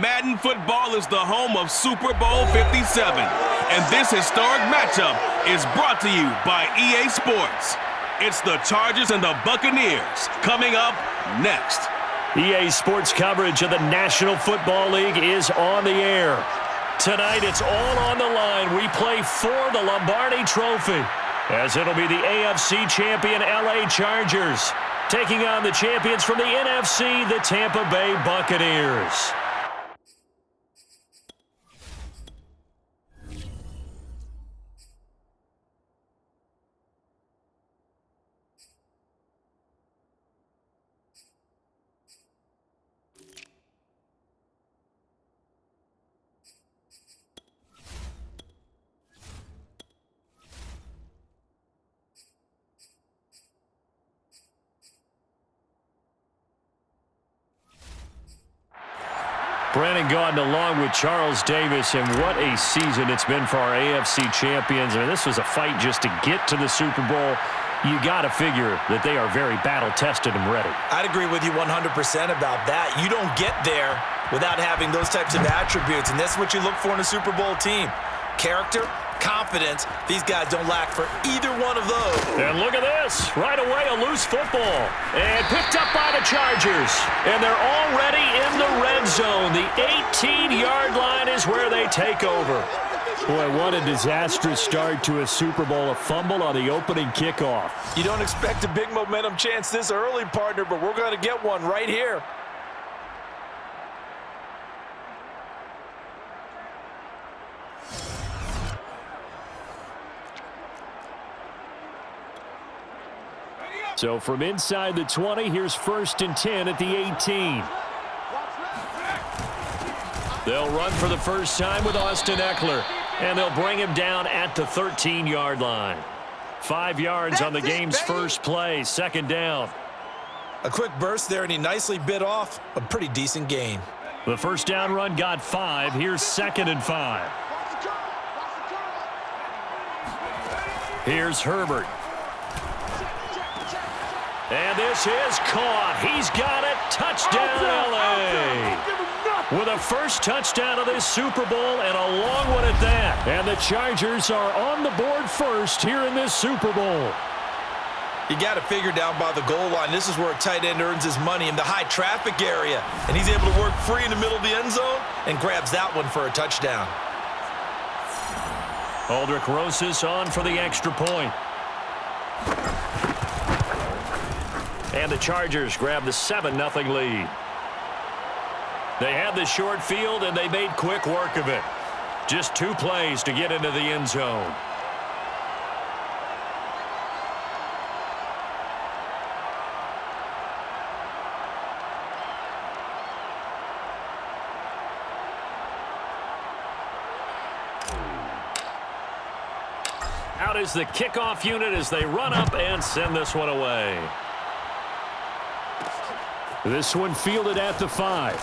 Madden football is the home of Super Bowl 57. And this historic matchup is brought to you by EA Sports. It's the Chargers and the Buccaneers coming up next. EA Sports coverage of the National Football League is on the air. Tonight, it's all on the line. We play for the Lombardi Trophy, as it'll be the AFC champion LA Chargers taking on the champions from the NFC, the Tampa Bay Buccaneers. Brandon Gaudin along with Charles Davis, and what a season it's been for our AFC champions. I mean, this was a fight just to get to the Super Bowl. You got to figure that they are very battle-tested and ready. I'd agree with you 100% about that. You don't get there without having those types of attributes, and that's what you look for in a Super Bowl team. Character, confidence. These guys don't lack for either one of those. And look at this. Right away, a loose football. And picked up by the Chargers. And they're already in the red zone. The 18-yard line is where they take over. Boy, what a disastrous start to a Super Bowl. A fumble on the opening kickoff. You don't expect a big momentum chance this early, partner, but we're going to get one right here. So from inside the 20, here's 1st and 10 at the 18. They'll run for the first time with Austin Eckler, and they'll bring him down at the 13-yard line. 5 yards on the game's first play, 2nd down. A quick burst there, and he nicely bit off a pretty decent gain. The first down run got 5. Here's 2nd and 5. Here's Herbert. And this is caught. He's got it. Touchdown, L.A. With a first touchdown of this Super Bowl and a long one at that. And the Chargers are on the board first here in this Super Bowl. You got to figure down by the goal line. This is where a tight end earns his money in the high traffic area. And he's able to work free in the middle of the end zone and grabs that one for a touchdown. Aldrick Rosas on for the extra point. And the Chargers grab the 7-0 lead. They had the short field, and they made quick work of it. Just 2 plays to get into the end zone. Out is the kickoff unit as they run up and send this one away. This one fielded at the 5.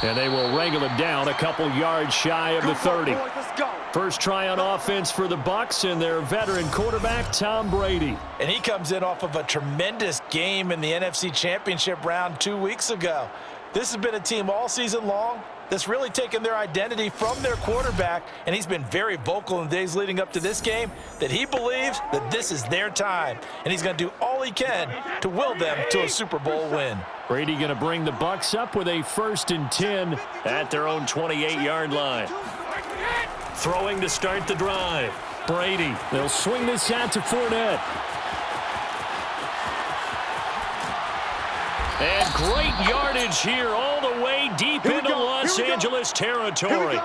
And they will wrangle him down a couple yards shy of the 30. First try on offense for the Bucs and their veteran quarterback, Tom Brady. And he comes in off of a tremendous game in the NFC Championship round 2 weeks ago. This has been a team all season long that's really taken their identity from their quarterback, and he's been very vocal in the days leading up to this game that he believes that this is their time, and he's going to do all he can to will them to a Super Bowl win. Brady going to bring the Bucs up with a 1st and 10 at their own 28-yard line. Throwing to start the drive. Brady, they'll swing this out to Fournette. And great yardage here all the way deep into Los Angeles territory.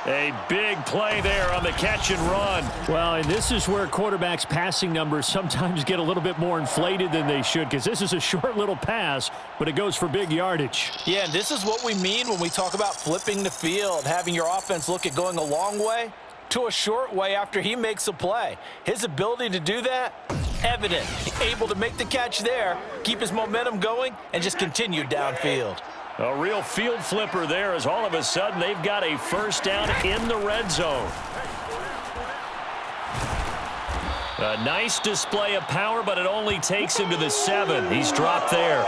A big play there on the catch and run. Well, and this is where quarterbacks' passing numbers sometimes get a little bit more inflated than they should, because this is a short little pass, but it goes for big yardage. Yeah, and this is what we mean when we talk about flipping the field, having your offense look at going a long way to a short way after he makes a play. His ability to do that, evident. Able to make the catch there, keep his momentum going, and just continue downfield. A real field flipper there as all of a sudden they've got a first down in the red zone. A nice display of power, but it only takes him to the 7. He's dropped there.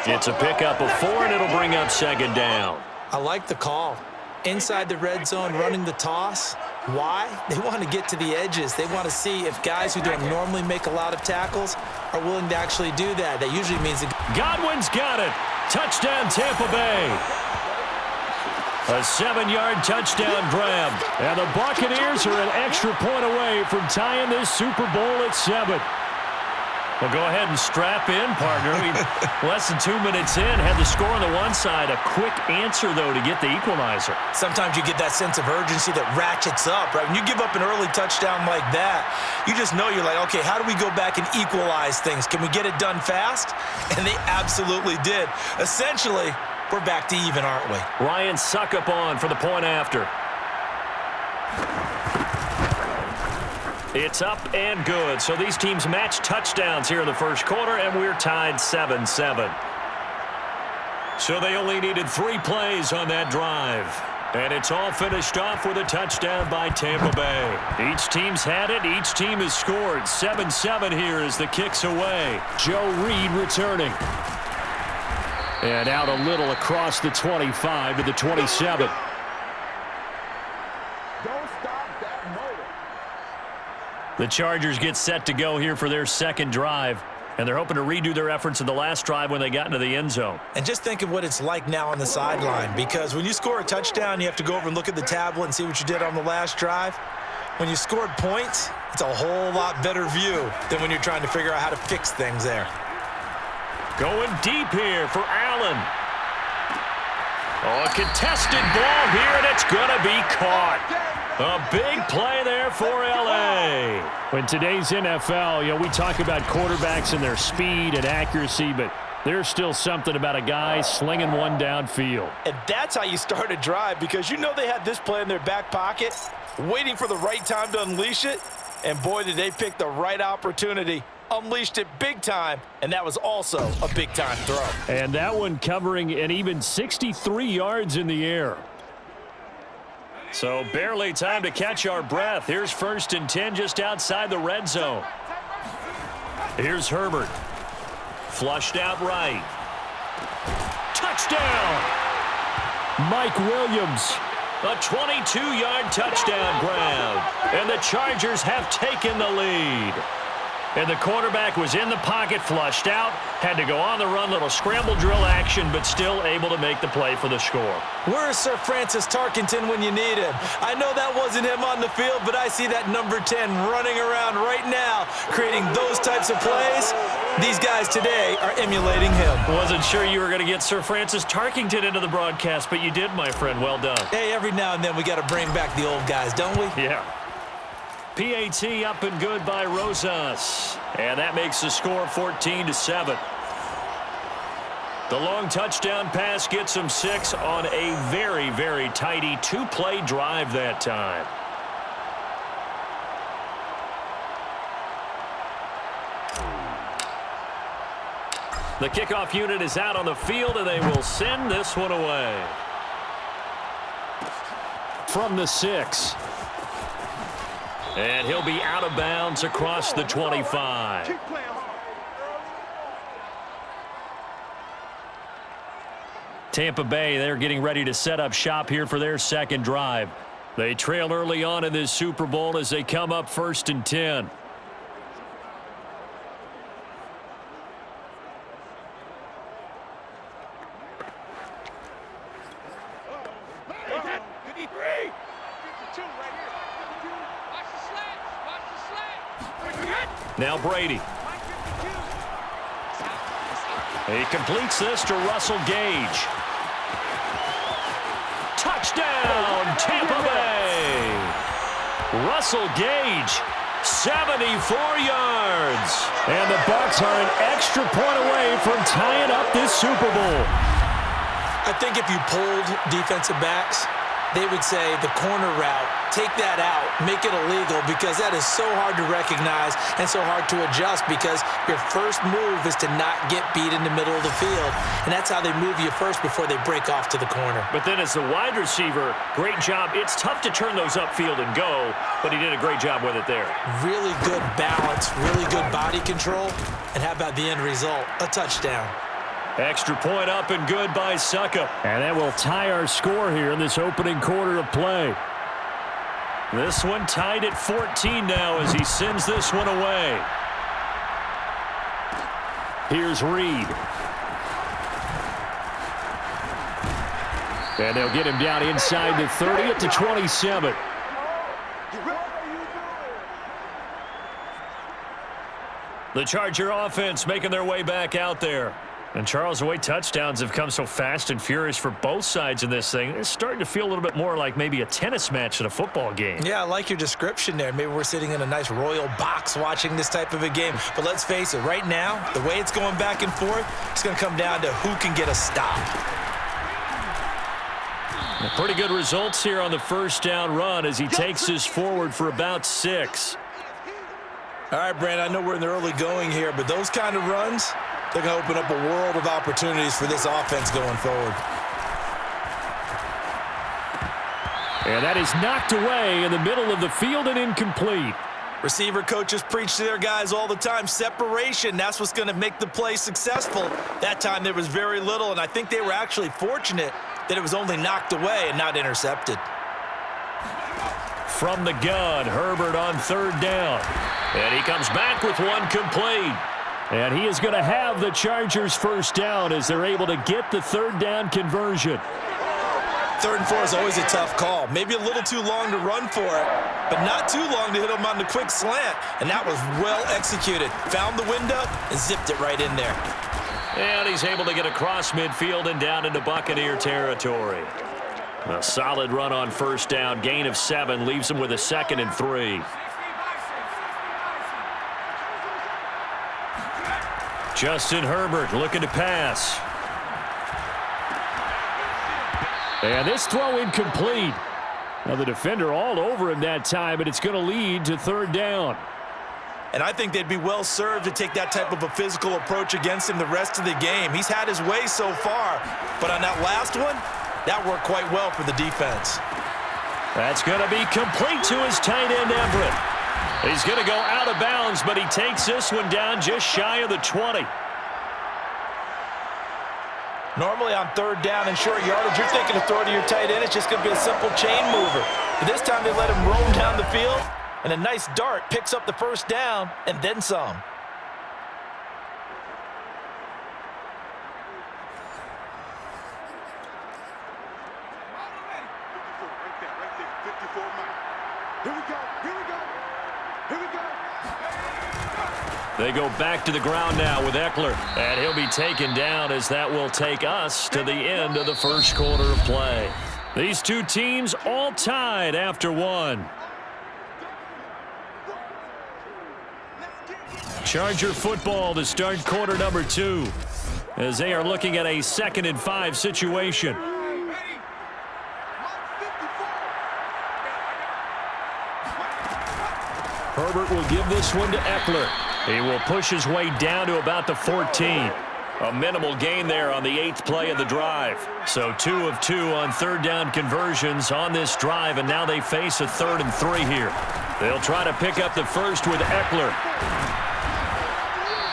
It's a pickup of 4, and it'll bring up second down. I like the call. Inside the red zone, running the toss. Why? They want to get to the edges. They want to see if guys who don't normally make a lot of tackles are willing to actually do that. That usually means Godwin's got it. Touchdown, Tampa Bay. A 7-yard touchdown grab. And the Buccaneers are an extra point away from tying this Super Bowl at 7. Well, go ahead and strap in, partner. Less than 2 minutes in, had the score on the one side. A quick answer, though, to get the equalizer. sometimes you get that sense of urgency that ratchets up, right? When you give up an early touchdown like that, you just know you're like, okay, how do we go back and equalize things? Can we get it done fast? And they absolutely did. Essentially, we're back to even, aren't we? Ryan Suckup on for the point after. It's up and good. So these teams match touchdowns here in the first quarter, and we're tied 7-7. So they only needed 3 plays on that drive. And it's all finished off with a touchdown by Tampa Bay. Each team's had it. Each team has scored. 7-7 here as the kick's away. Joe Reed returning. And out a little across the 25 to the 27. The Chargers get set to go here for their second drive, and they're hoping to redo their efforts in the last drive when they got into the end zone. And just think of what it's like now on the sideline, because when you score a touchdown, you have to go over and look at the tablet and see what you did on the last drive. When you scored points, it's a whole lot better view than when you're trying to figure out how to fix things there. Going deep here for Allen. Oh, a contested ball here, and it's going to be caught. A big play there for L.A. In today's NFL, we talk about quarterbacks and their speed and accuracy, but there's still something about a guy slinging one downfield. And that's how you start a drive, because you know they had this play in their back pocket, waiting for the right time to unleash it. And boy, did they pick the right opportunity. Unleashed it big time, and that was also a big-time throw. And that one covering an even 63 yards in the air. So barely time to catch our breath. Here's 1st and 10 just outside the red zone. Here's Herbert. Flushed out right. Touchdown! Mike Williams. A 22-yard touchdown grab. And the Chargers have taken the lead. And the quarterback was in the pocket, flushed out, had to go on the run, little scramble drill action, but still able to make the play for the score. Where's Sir Francis Tarkenton when you need him? I know that wasn't him on the field, but I see that number 10 running around right now, creating those types of plays. These guys today are emulating him. Wasn't sure you were going to get Sir Francis Tarkenton into the broadcast, but you did, my friend. Well done. Hey, every now and then we got to bring back the old guys, don't we? Yeah. PAT up and good by Rosas. And that makes the score 14-7. The long touchdown pass gets them 6 on a very, very tidy 2-play drive that time. The kickoff unit is out on the field, and they will send this one away. From the 6. And he'll be out of bounds across the 25. Tampa Bay, they're getting ready to set up shop here for their second drive. They trail early on in this Super Bowl as they come up 1st and 10. Now Brady. He completes this to Russell Gage. Touchdown, Tampa Bay. Russell Gage, 74 yards. And the Bucs are an extra point away from tying up this Super Bowl. I think if you polled defensive backs, they would say the corner route, take that out, make it illegal, because that is so hard to recognize and so hard to adjust, because your first move is to not get beat in the middle of the field. And that's how they move you first before they break off to the corner. But then as the wide receiver, great job. It's tough to turn those upfield and go, but he did a great job with it there. Really good balance, really good body control. And how about the end result? A touchdown. Extra point up and good by Suckup. And that will tie our score here in this opening quarter of play. This one tied at 14 now as he sends this one away. Here's Reed. And they'll get him down inside the 30 at the 27. The Charger offense making their way back out there. And Charles, the way touchdowns have come so fast and furious for both sides in this thing, it's starting to feel a little bit more like maybe a tennis match than a football game. Yeah, I like your description there. Maybe we're sitting in a nice royal box watching this type of a game. But let's face it, right now, the way it's going back and forth, it's going to come down to who can get a stop. Pretty good results here on the first down run as he takes this forward for about 6. All right, Brandon, I know we're in the early going here, but those kind of runs, they're going to open up a world of opportunities for this offense going forward. And that is knocked away in the middle of the field and incomplete. Receiver coaches preach to their guys all the time, separation, that's what's going to make the play successful. That time there was very little, and I think they were actually fortunate that it was only knocked away and not intercepted. From the gun, Herbert on third down. And he comes back with one complete. And he is going to have the Chargers first down as they're able to get the third down conversion. 3rd and 4 is always a tough call. Maybe a little too long to run for it, but not too long to hit him on the quick slant. And that was well executed. Found the window and zipped it right in there. And he's able to get across midfield and down into Buccaneer territory. A solid run on first down. Gain of 7 leaves him with a 2nd and 3. Justin Herbert looking to pass. And this throw incomplete. Now the defender all over him that time, but it's going to lead to third down. And I think they'd be well served to take that type of a physical approach against him the rest of the game. He's had his way so far, but on that last one, that worked quite well for the defense. That's going to be complete to his tight end, Everett. He's going to go out of bounds, but he takes this one down just shy of the 20. Normally on third down and short yardage, you're thinking to throw to your tight end. It's just going to be a simple chain mover. But this time they let him roam down the field, and a nice dart picks up the first down and then some. They go back to the ground now with Eckler, and he'll be taken down as that will take us to the end of the first quarter of play. These two teams all tied after 1. Charger football to start quarter number 2 as they are looking at a 2nd and 5 situation. Herbert will give this one to Eckler. He will push his way down to about the 14. A minimal gain there on the 8th play of the drive. So 2 of 2 on third down conversions on this drive, and now they face a 3rd and 3 here. They'll try to pick up the first with Eckler.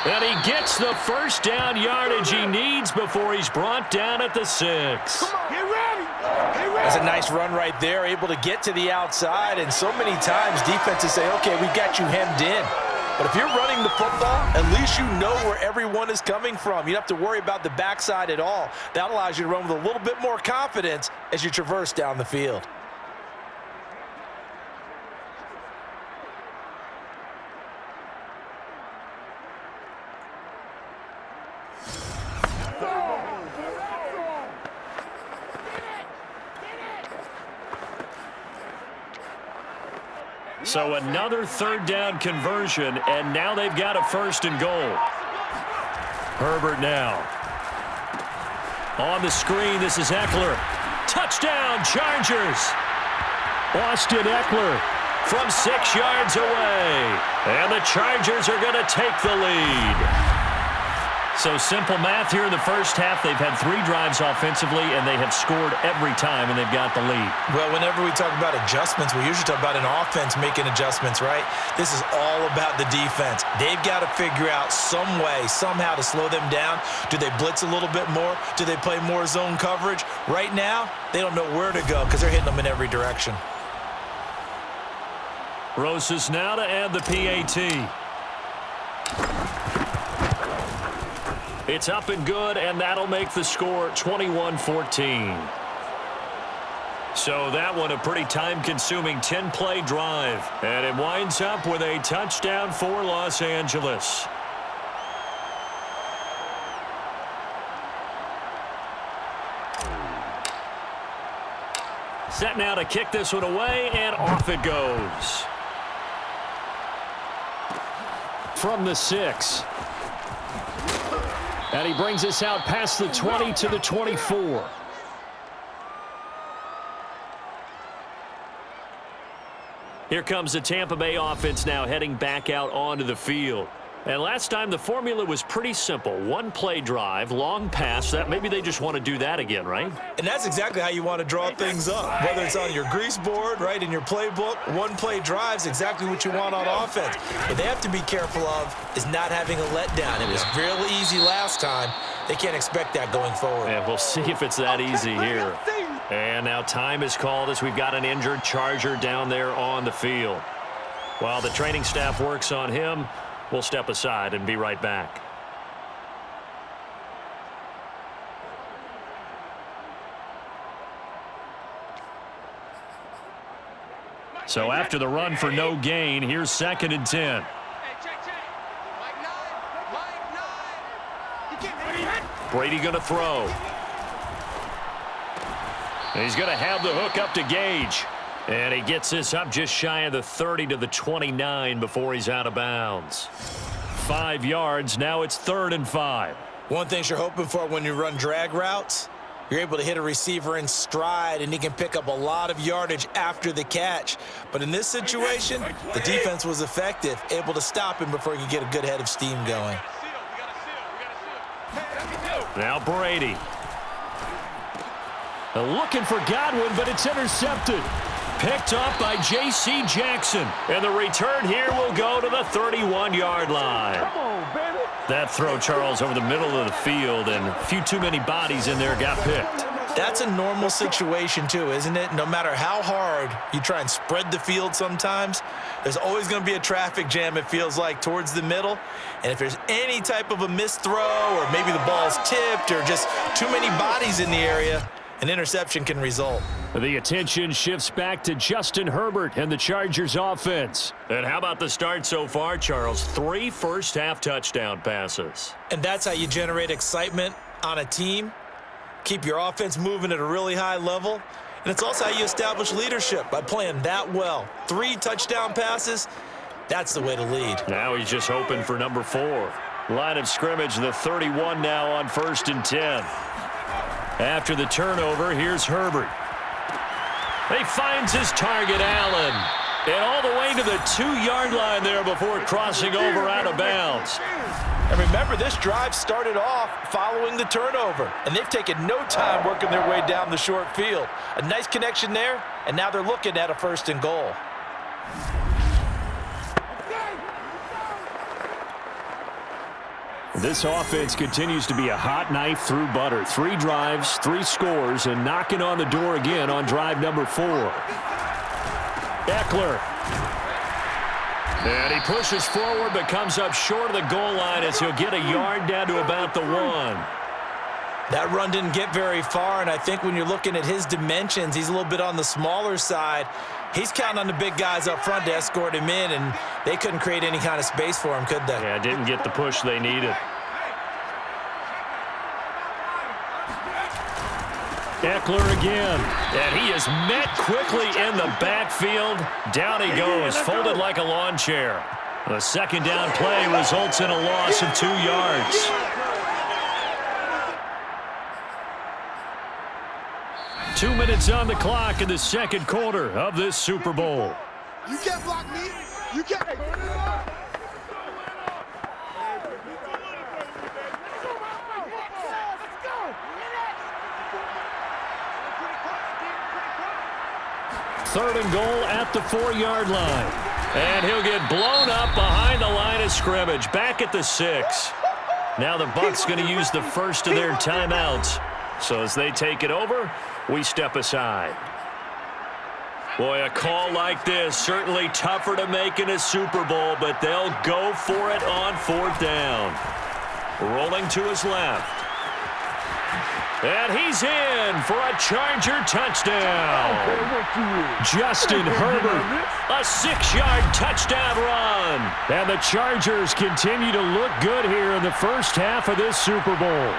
And he gets the first down yardage he needs before he's brought down at the 6. Come on, get ready. Get ready. That's a nice run right there, able to get to the outside, and so many times defenses say, okay, we got you hemmed in. But if you're running the football, at least you know where everyone is coming from. You don't have to worry about the backside at all. That allows you to run with a little bit more confidence as you traverse down the field. So another third down conversion, and now they've got a 1st and goal. Herbert now. On the screen, this is Eckler. Touchdown, Chargers! Austin Eckler from 6 yards away. And the Chargers are going to take the lead. So simple math here in the first half. They've had 3 drives offensively, and they have scored every time, and they've got the lead. Well, whenever we talk about adjustments, we usually talk about an offense making adjustments, right? This is all about the defense. They've got to figure out some way, somehow to slow them down. Do they blitz a little bit more? Do they play more zone coverage? Right now, they don't know where to go because they're hitting them in every direction. Rosas now to add the PAT. It's up and good, and that'll make the score 21-14. So that one a pretty time-consuming 10-play drive. And it winds up with a touchdown for Los Angeles. Set now to kick this one away, and off it goes. From the 6. And he brings us out past the 20 to the 24. Here comes the Tampa Bay offense now heading back out onto the field. And last time the formula was pretty simple. 1-play drive, long pass. That maybe they just want to do that again, right? And that's exactly how you want to draw things up. Whether it's on your grease board, right, in your playbook, 1-play drives exactly what you want on offense. What they have to be careful of is not having a letdown. It was real easy last time. They can't expect that going forward. And we'll see if it's that easy here. And now time is called as we've got an injured Charger down there on the field. While the training staff works on him, we'll step aside and be right back. So after the run for no gain, here's 2nd and 10. Brady going to throw. And he's going to have the hook up to Gage. And he gets this up just shy of the 30 to the 29 before he's out of bounds. 5 yards. Now it's 3rd and 5. One thing you're hoping for when you run drag routes, you're able to hit a receiver in stride, and he can pick up a lot of yardage after the catch. But in this situation, the defense was effective, able to stop him before he could get a good head of steam going. Now Brady. Looking for Godwin, but it's intercepted. Picked up by J.C. Jackson. And the return here will go to the 31-yard line. Come on, baby. That throw, Charles, over the middle of the field, and a few too many bodies in there got picked. That's a normal situation, too, isn't it? No matter how hard you try and spread the field sometimes, there's always going to be a traffic jam, it feels like, towards the middle. And if there's any type of a missed throw, or maybe the ball's tipped, or just too many bodies in the area, an interception can result. The attention shifts back to Justin Herbert and the Chargers offense. And how about the start so far, Charles? 3 first-half touchdown passes. And that's how you generate excitement on a team. Keep your offense moving at a really high level. And it's also how you establish leadership by playing that well. 3 touchdown passes, that's the way to lead. Now he's just hoping for number 4. Line of scrimmage, the 31 now on 1st and 10. After the turnover, here's Herbert. He finds his target, Allen. And all the way to the 2-yard line there before crossing over out of bounds. And remember, this drive started off following the turnover. And they've taken no time working their way down the short field. A nice connection there, and now they're looking at a 1st and goal. This offense continues to be a hot knife through butter. 3 drives, 3 scores, and knocking on the door again on drive number 4. Eckler. And he pushes forward but comes up short of the goal line as he'll get a yard down to about the 1. That run didn't get very far, and I think when you're looking at his dimensions, he's a little bit on the smaller side. He's counting on the big guys up front to escort him in, and they couldn't create any kind of space for him, could they? Yeah, didn't get the push they needed. Eckler again, and he is met quickly in the backfield. Down he goes, folded like a lawn chair. The 2nd down play results in a loss of 2 yards. 2 minutes on the clock in the 2nd quarter of this Super Bowl. You can't block me. You can't. 3rd and goal at the 4-yard line. And he'll get blown up behind the line of scrimmage, back at the 6. Now the Bucs going to use the first of their timeouts. So as they take it over, we step aside. Boy, a call like this, certainly tougher to make in a Super Bowl, but they'll go for it on 4th down. Rolling to his left. And he's in for a Charger touchdown. Justin Herbert, a 6-yard touchdown run. And the Chargers continue to look good here in the first half of this Super Bowl.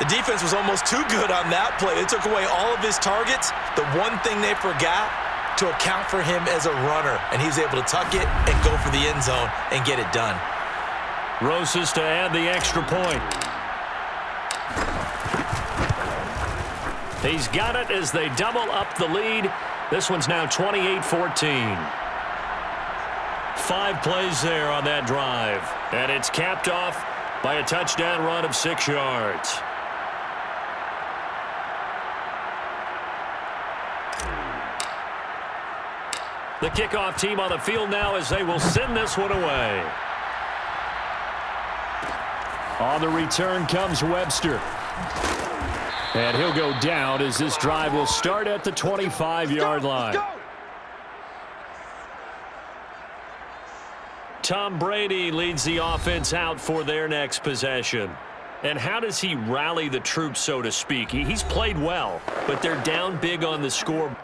The defense was almost too good on that play. They took away all of his targets. The one thing they forgot, to account for him as a runner. And he was able to tuck it and go for the end zone and get it done. Rosas to add the extra point. He's got it as they double up the lead. This one's now 28-14. 5 plays there on that drive. And it's capped off by a touchdown run of 6 yards. The kickoff team on the field now as they will send this one away. On the return comes Webster. And he'll go down as this drive will start at the 25-yard line. Tom Brady leads the offense out for their next possession. And how does he rally the troops, so to speak? He's played well, but they're down big on the score.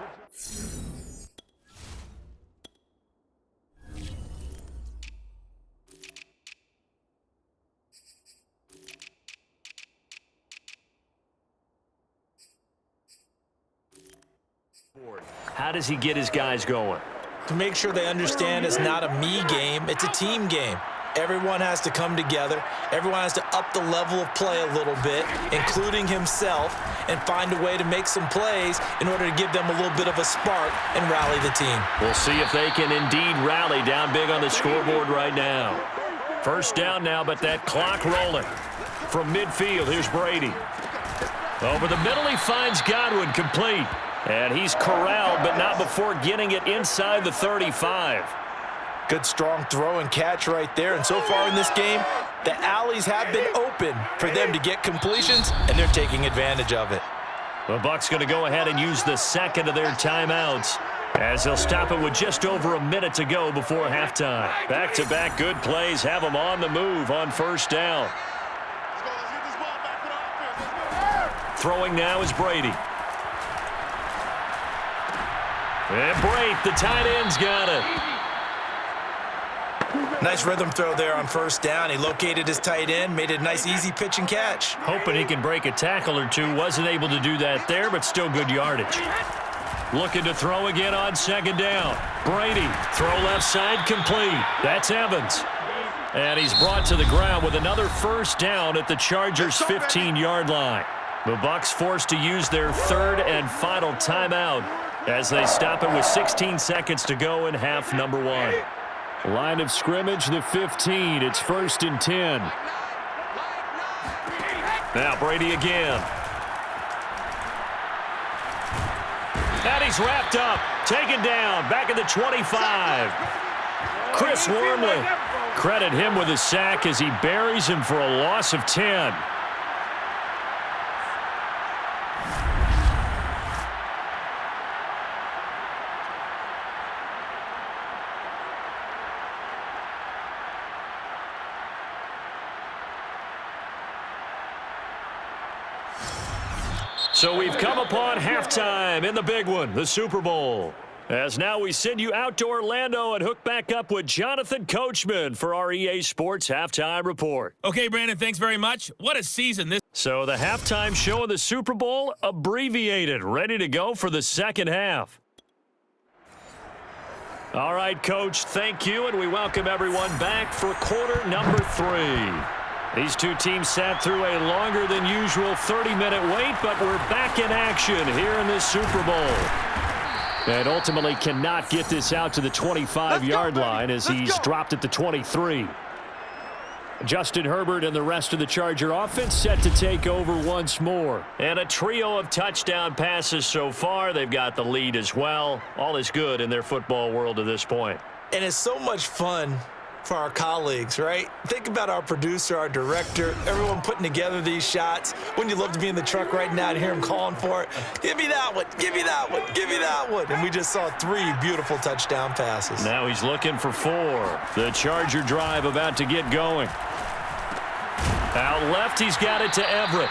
How does he get his guys going? To make sure they understand it's not a me game, it's a team game. Everyone has to come together. Everyone has to up the level of play a little bit, including himself, and find a way to make some plays in order to give them a little bit of a spark and rally the team. We'll see if they can indeed rally down big on the scoreboard right now. 1st down now, but that clock rolling. From midfield, here's Brady. Over the middle, he finds Godwin, complete. And he's corralled, but not before getting it inside the 35. Good strong throw and catch right there. And so far in this game, the alleys have been open for them to get completions, and they're taking advantage of it. The Bucs going to go ahead and use the 2nd of their timeouts as they'll stop it with just over a minute to go before halftime. Back-to-back good plays have them on the move on 1st down. Throwing now is Brady. And Brate, the tight end's got it. Nice rhythm throw there on 1st down. He located his tight end, made it a nice, easy pitch and catch. Hoping he can break a tackle or two. Wasn't able to do that there, but still good yardage. Looking to throw again on 2nd down. Brady, throw left side, complete. That's Evans. And he's brought to the ground with another 1st down at the Chargers' 15-yard line. The Bucs forced to use their 3rd and final timeout as they stop it with 16 seconds to go in half number 1. Line of scrimmage, the 15. It's 1st and 10. Now Brady again. And he's wrapped up. Taken down. Back at the 25. Chris Wormley. Credit him with a sack as he buries him for a loss of 10. So we've come upon halftime in the big one, the Super Bowl. As now we send you out to Orlando and hook back up with Jonathan Coachman for our EA Sports Halftime Report. Okay, Brandon, thanks very much. What a season this. So the halftime show of the Super Bowl, abbreviated, ready to go for the 2nd half. All right, Coach, thank you, and we welcome everyone back for quarter number 3. These two teams sat through a longer than usual 30-minute wait, but we're back in action here in this Super Bowl. And ultimately cannot get this out to the 25-yard line as he's dropped at the 23. Justin Herbert and the rest of the Charger offense set to take over once more. And a trio of touchdown passes so far. They've got the lead as well. All is good in their football world to this point. And it's so much fun for our colleagues, right? Think about our producer, our director, everyone putting together these shots. Wouldn't you love to be in the truck right now to hear him calling for it? Give me that one, give me that one, give me that one. And we just saw 3 beautiful touchdown passes. Now he's looking for 4. The Charger drive about to get going. Out left, he's got it to Everett.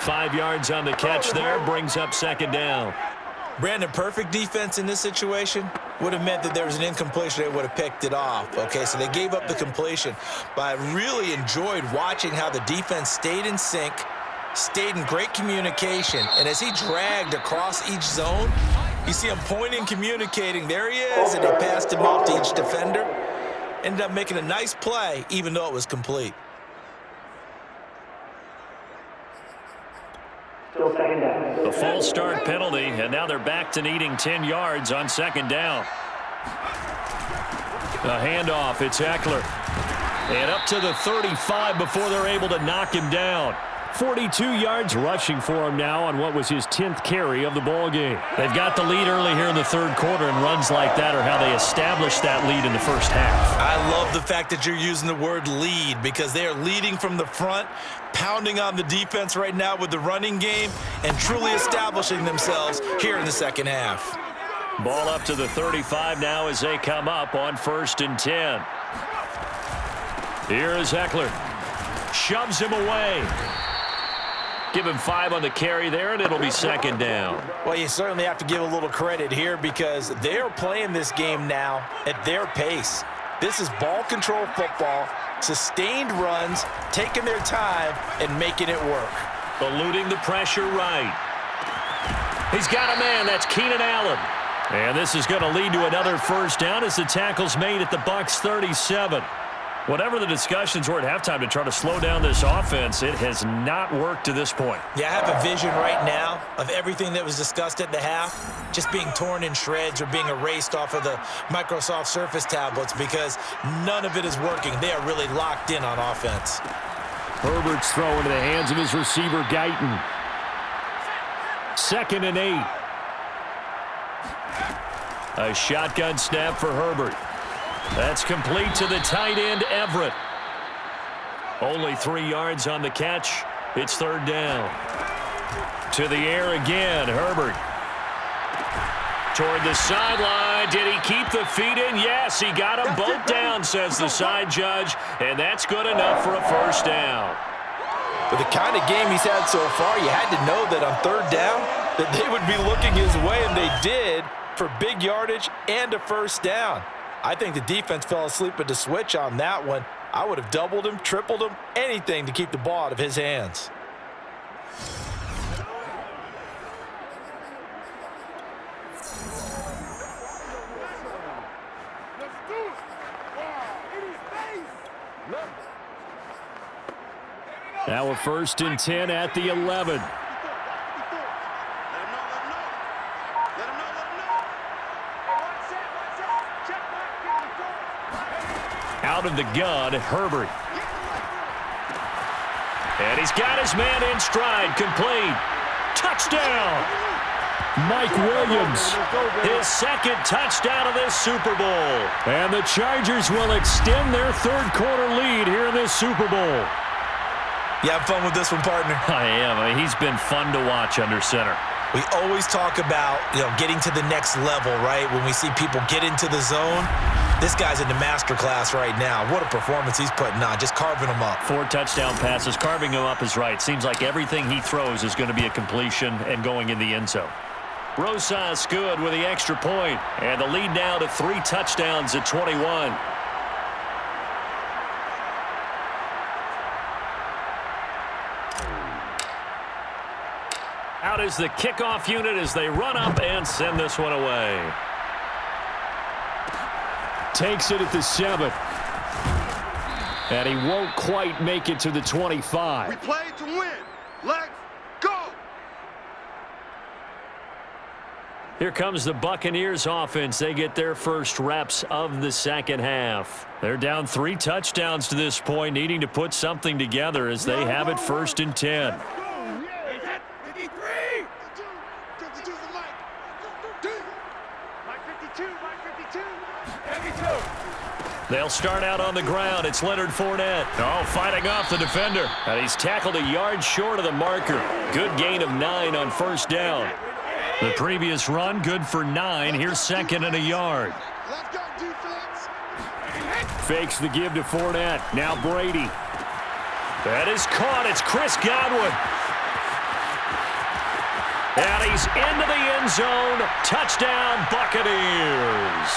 5 yards on the catch there, brings up second down. Brandon, perfect defense in this situation would have meant that there was an incompletion. They would have picked it off. Okay, so they gave up the completion. But I really enjoyed watching how the defense stayed in sync, stayed in great communication. And as he dragged across each zone, you see him pointing, communicating. There he is, and they passed him off to each defender. Ended up making a nice play, even though it was complete. A false start penalty, and now they're back to needing 10 yards on second down. A handoff, it's Eckler. And up to the 35 before they're able to knock him down. 42 yards rushing for him now on what was his 10th carry of the ball game. They've got the lead early here in the third quarter, and runs like that are how they established that lead in the first half. I love the fact that you're using the word lead, because they are leading from the front, pounding on the defense right now with the running game, and truly establishing themselves here in the second half. Ball up to the 35 now as they come up on 1st and 10. Here is Eckler. Shoves him away. Give him 5 on the carry there, and it'll be second down. Well, you certainly have to give a little credit here, because they are playing this game now at their pace. This is ball control football, sustained runs, taking their time and making it work. Eluding the pressure right. He's got a man. That's Keenan Allen. And this is going to lead to another first down as the tackle's made at the Bucs 37. Whatever the discussions were at halftime to try to slow down this offense, it has not worked to this point. Yeah, I have a vision right now of everything that was discussed at the half just being torn in shreds or being erased off of the Microsoft Surface tablets, because none of it is working. They are really locked in on offense. Herbert's throw into the hands of his receiver, Guyton. 2nd and 8. A shotgun snap for Herbert. That's complete to the tight end, Everett. Only 3 yards on the catch. It's third down. To the air again, Herbert. Toward the sideline. Did he keep the feet in? Yes, he got them both down, says the side judge. And that's good enough for a first down. With the kind of game he's had so far, you had to know that on third down that they would be looking his way, and they did, for big yardage and a first down. I think the defense fell asleep at the switch on that one. I would have doubled him, tripled him, anything to keep the ball out of his hands. Now a 1st and 10 at the 11. Out of the gun, Herbert. And he's got his man in stride, complete. Touchdown! Mike Williams, his 2nd touchdown of this Super Bowl. And the Chargers will extend their third quarter lead here in this Super Bowl. You have fun with this one, partner? I am. I mean, he's been fun to watch under center. We always talk about, getting to the next level, right? When we see people get into the zone, this guy's in the master class right now. What a performance he's putting on, just carving them up. 4 touchdown passes. Carving him up is right. Seems like everything he throws is going to be a completion and going in the end zone. Rosas good with the extra point, and the lead now to 3 touchdowns at 21. Out is the kickoff unit as they run up and send this one away. Takes it at the 7. And he won't quite make it to the 25. We played to win. Let's go. Here comes the Buccaneers offense. They get their first reps of the second half. They're down 3 touchdowns to this point, needing to put something together as they have it 1st and 10. They'll start out on the ground. It's Leonard Fournette. Oh, fighting off the defender. And he's tackled a yard short of the marker. Good gain of 9 on 1st down. The previous run, good for 9. Here's 2nd and a yard. Fakes the give to Fournette. Now Brady. That is caught. It's Chris Godwin. And he's into the end zone. Touchdown, Buccaneers.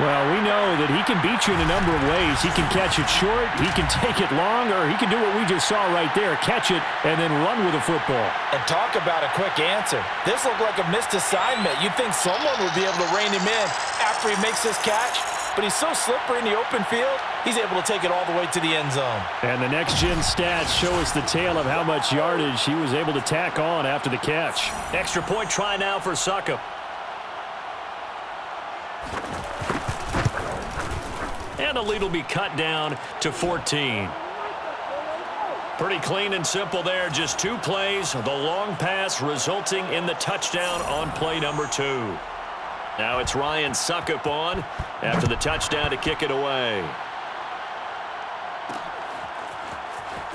Well, we know that he can beat you in a number of ways. He can catch it short, he can take it long, or he can do what we just saw right there, catch it and then run with the football. And talk about a quick answer. This looked like a missed assignment. You'd think someone would be able to rein him in after he makes this catch, but he's so slippery in the open field, he's able to take it all the way to the end zone. And the next-gen stats show us the tale of how much yardage he was able to tack on after the catch. Extra point try now for Succop. And the lead will be cut down to 14. Pretty clean and simple there. Just 2 plays. The long pass resulting in the touchdown on play number 2. Now it's Ryan Succop on after the touchdown to kick it away.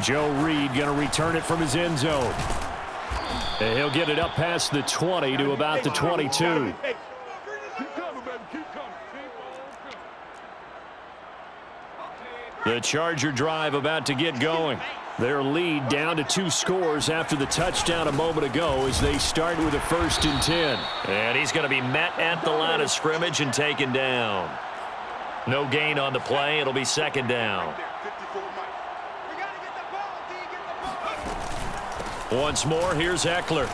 Joe Reed going to return it from his end zone. And he'll get it up past the 20 to about the 22. The Charger drive about to get going. Their lead down to 2 scores after the touchdown a moment ago as they start with a 1st and 10. And he's going to be met at the line of scrimmage and taken down. No gain on the play. It'll be 2nd down. Once more, here's Eckler.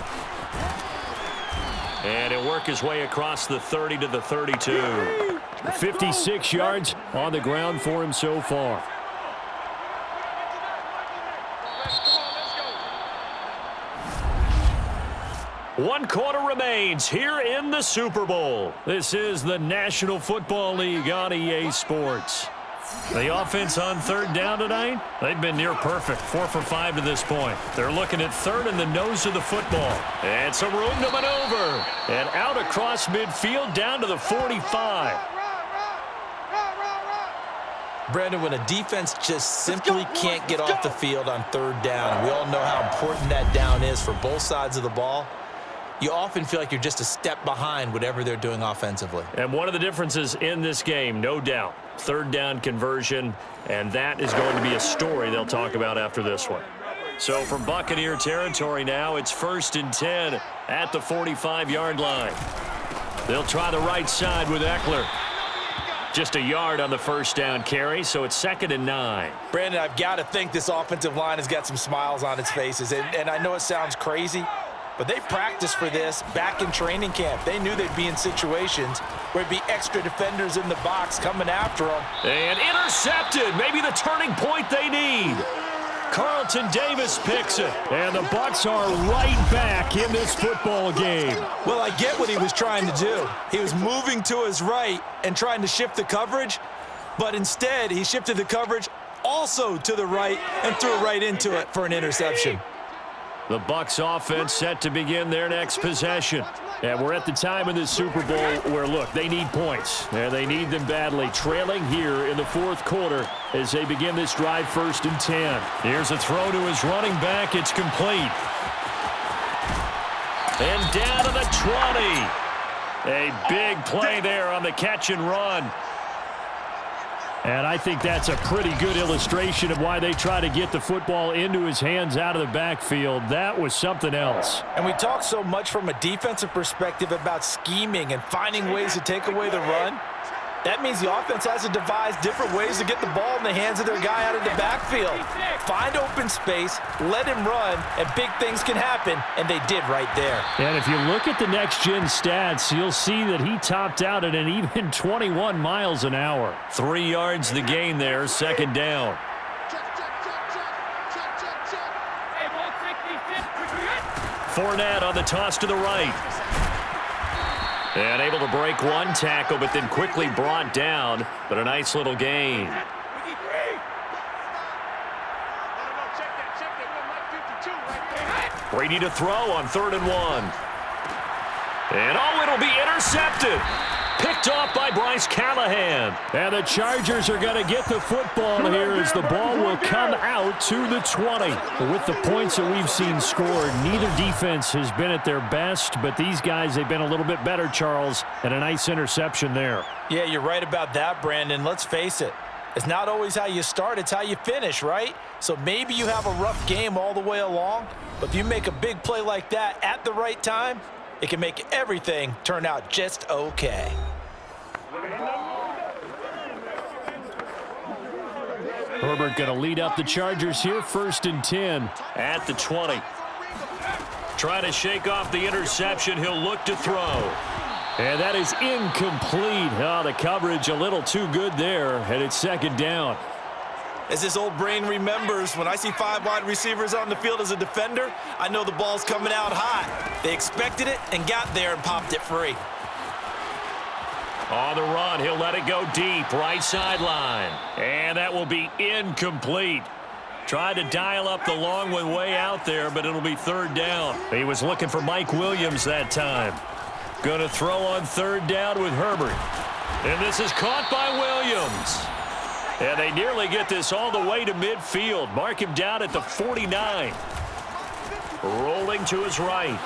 And he'll work his way across the 30 to the 32. 56 yards on the ground for him so far. One quarter remains here in the Super Bowl. This is the National Football League on EA Sports. The offense on 3rd down tonight, they've been near perfect, 4 for 5 to this point. They're looking at 3rd in the nose of the football. And some room to maneuver. And out across midfield down to the 45. Brandon, when a defense just simply can't get off the field on 3rd down, and we all know how important that down is for both sides of the ball, you often feel like you're just a step behind whatever they're doing offensively. And one of the differences in this game, no doubt, 3rd down conversion, and that is going to be a story they'll talk about after this one. So from Buccaneer territory now, it's 1st and 10 at the 45-yard line. They'll try the right side with Eckler. Just a yard on the 1st down carry, so it's 2nd and 9. Brandon, I've got to think this offensive line has got some smiles on its faces. And I know it sounds crazy, but they practiced for this back in training camp. They knew they'd be in situations where there'd be extra defenders in the box coming after them. And intercepted. Maybe the turning point they need. Carlton Davis picks it. And the Bucs are right back in this football game. Well, I get what he was trying to do. He was moving to his right and trying to shift the coverage, but instead he shifted the coverage also to the right and threw it right into it for an interception. The Bucs offense set to begin their next possession. And we're at the time in this Super Bowl where, look, they need points. And they need them badly. Trailing here in the 4th quarter as they begin this drive 1st and 10. Here's a throw to his running back. It's complete. And down to the 20. A big play there on the catch and run. And I think that's a pretty good illustration of why they try to get the football into his hands out of the backfield. That was something else. And we talk so much from a defensive perspective about scheming and finding ways to take away the run. That means the offense has to devise different ways to get the ball in the hands of their guy out of the backfield. Find open space, let him run, and big things can happen, and they did right there. And if you look at the next-gen stats, you'll see that he topped out at an even 21 miles an hour. 3 yards the gain there, 2nd down. Fournette on the toss to the right. And able to break one tackle, but then quickly brought down. But a nice little gain. Brady to throw on 3rd and 1. And it'll be intercepted. Picked off by Bryce Callahan. And the Chargers are going to get the football here as the ball will come out to the 20. With the points that we've seen scored, neither defense has been at their best, but these guys, they've been a little bit better, Charles, and a nice interception there. Yeah, you're right about that, Brandon. Let's face it. It's not always how you start, it's how you finish, right? So maybe you have a rough game all the way along, but if you make a big play like that at the right time, it can make everything turn out just okay. Herbert going to lead up the Chargers here, 1st and 10. At the 20. Trying to shake off the interception. He'll look to throw. And that is incomplete. Oh, the coverage a little too good there, and it's 2nd down. As this old brain remembers, when I see 5 wide receivers on the field as a defender, I know the ball's coming out hot. They expected it and got there and popped it free. On the run, he'll let it go deep, right sideline. And that will be incomplete. Tried to dial up the long one way out there, but it'll be 3rd down. He was looking for Mike Williams that time. Going to throw on 3rd down with Herbert. And this is caught by Williams. And they nearly get this all the way to midfield. Mark him down at the 49. Rolling to his right.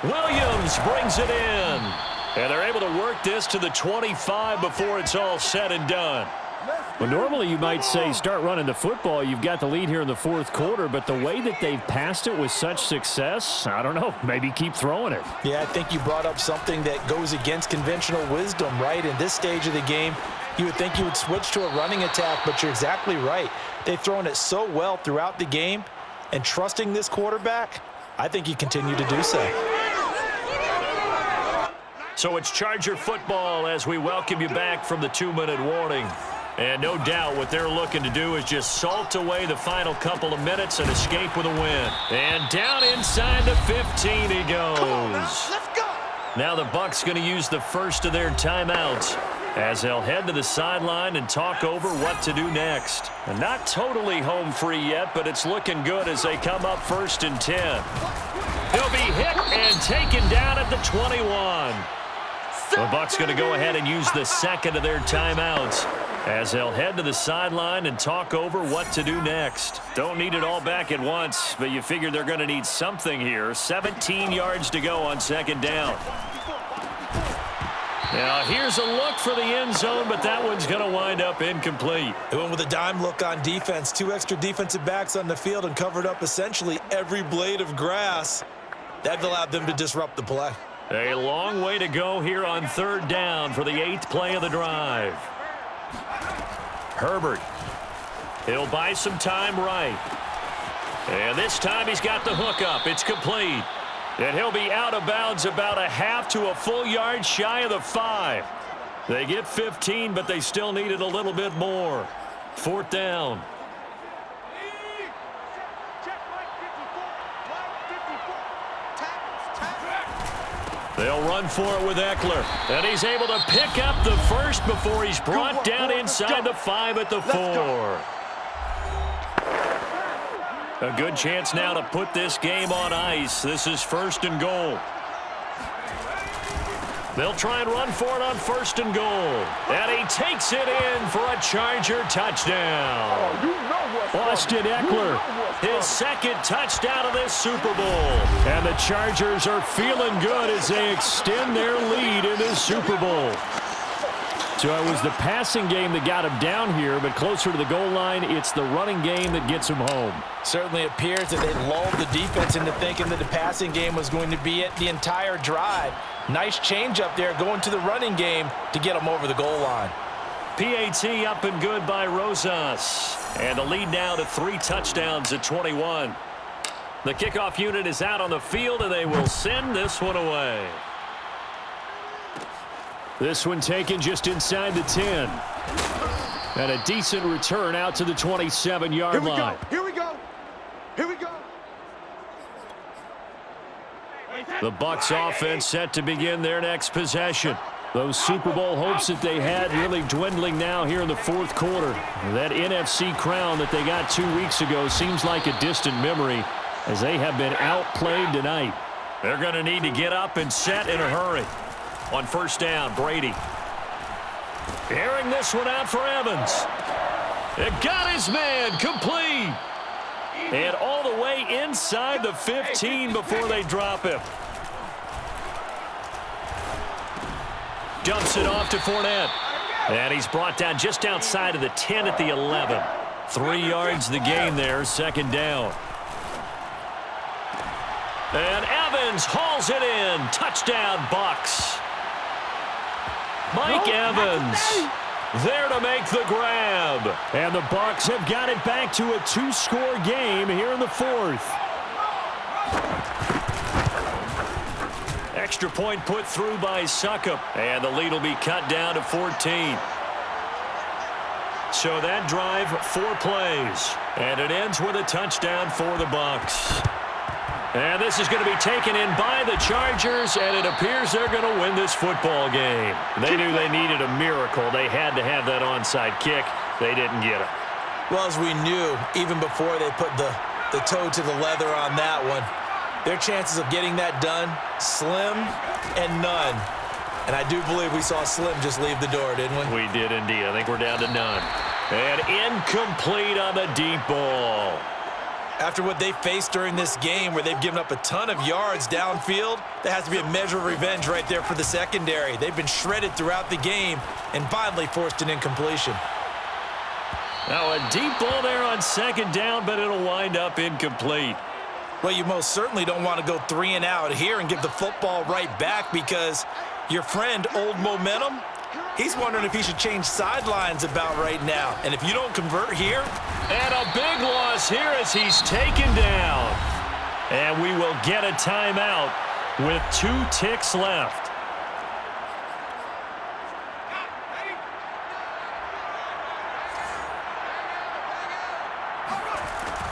Williams brings it in. And they're able to work this to the 25 before it's all said and done. Well, normally you might say start running the football. You've got the lead here in the 4th quarter, but the way that they've passed it with such success, I don't know, maybe keep throwing it. Yeah, I think you brought up something that goes against conventional wisdom, right? In this stage of the game, you would think you would switch to a running attack, but you're exactly right. They've thrown it so well throughout the game, and trusting this quarterback, I think you continue to do so. So it's Charger football as we welcome you back from the 2-minute warning. And no doubt what they're looking to do is just salt away the final couple of minutes and escape with a win. And down inside the 15 he goes. Let's go. Now the Bucs going to use the first of their timeouts as they'll head to the sideline and talk over what to do next. And not totally home free yet, but it's looking good as they come up 1st and 10. He'll be hit and taken down at the 21. The Bucs going to go ahead and use the 2nd of their timeouts as they'll head to the sideline and talk over what to do next. Don't need it all back at once, but you figure they're going to need something here. 17 yards to go on 2nd down. Now here's a look for the end zone, but that one's going to wind up incomplete. They went with a dime look on defense. 2 extra defensive backs on the field and covered up essentially every blade of grass. That allowed them to disrupt the play. A long way to go here on 3rd down for the 8th play of the drive. Herbert. He'll buy some time right. And this time he's got the hook up. It's complete. And he'll be out of bounds about a half to a full yard shy of the 5. They get 15, but they still needed a little bit more. 4th down. They'll run for it with Eckler. And he's able to pick up the first before he's brought down inside the 5 at the 4. A good chance now to put this game on ice. This is 1st and goal. They'll try and run for it on 1st and goal. And he takes it in for a Charger touchdown. Austin Eckler, his 2nd touchdown of this Super Bowl. And the Chargers are feeling good as they extend their lead in this Super Bowl. So it was the passing game that got him down here, but closer to the goal line, it's the running game that gets him home. Certainly appears that they lulled the defense into thinking that the passing game was going to be it the entire drive. Nice change up there going to the running game to get them over the goal line. PAT up and good by Rosas. And the lead now to 3 touchdowns at 21. The kickoff unit is out on the field, and they will send this one away. This one taken just inside the 10. And a decent return out to the 27-yard line. Here we go. Here we go. The Bucs offense set to begin their next possession. Those Super Bowl hopes that they had really dwindling now here in the fourth quarter. That NFC crown that they got 2 weeks ago seems like a distant memory as they have been outplayed tonight. They're going to need to get up and set in a hurry. On first down, Brady. Airing this one out for Evans. It got his man complete. And all the way inside the 15 before they drop him. Dumps it off to Fournette. And he's brought down just outside of the 10 at the 11. 3 yards the gain there, second down. And Evans hauls it in. Touchdown, Bucs. Mike Evans there to make the grab. And the Bucs have got it back to a 2-score game here in the fourth. Extra point put through by Succop. And the lead will be cut down to 14. So that drive, 4 plays. And it ends with a touchdown for the Bucs. And this is going to be taken in by the Chargers, and it appears they're going to win this football game. They knew they needed a miracle. They had to have that onside kick. They didn't get it. Well, as we knew, even before they put the toe to the leather on that one, their chances of getting that done, slim and none. And I do believe we saw Slim just leave the door, didn't we? We did indeed. I think we're down to none. And incomplete on the deep ball. After what they faced during this game where they've given up a ton of yards downfield, there has to be a measure of revenge right there for the secondary. They've been shredded throughout the game and finally forced an incompletion. Now a deep ball there on second down, but it'll wind up incomplete. Well, you most certainly don't want to go 3 and out here and give the football right back because your friend, Old Momentum, he's wondering if he should change sidelines about right now. And if you don't convert here. And a big loss here as he's taken down. And we will get a timeout with 2 ticks left.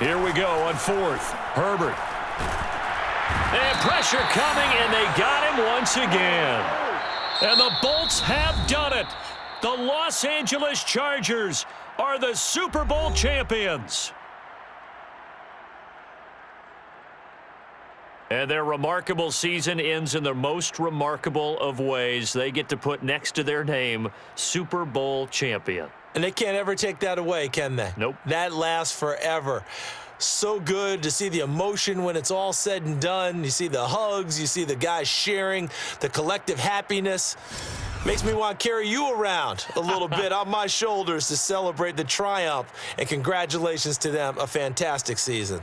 Here we go on fourth. Herbert. And pressure coming, and they got him once again. And the Bolts have done it. The Los Angeles Chargers are the Super Bowl champions. And their remarkable season ends in the most remarkable of ways. They get to put next to their name, Super Bowl champion. And they can't ever take that away, can they? Nope. That lasts forever. So good to see the emotion when it's all said and done. You see the hugs, you see the guys sharing, the collective happiness. Makes me want to carry you around a little bit on my shoulders to celebrate the triumph. And congratulations to them, a fantastic season.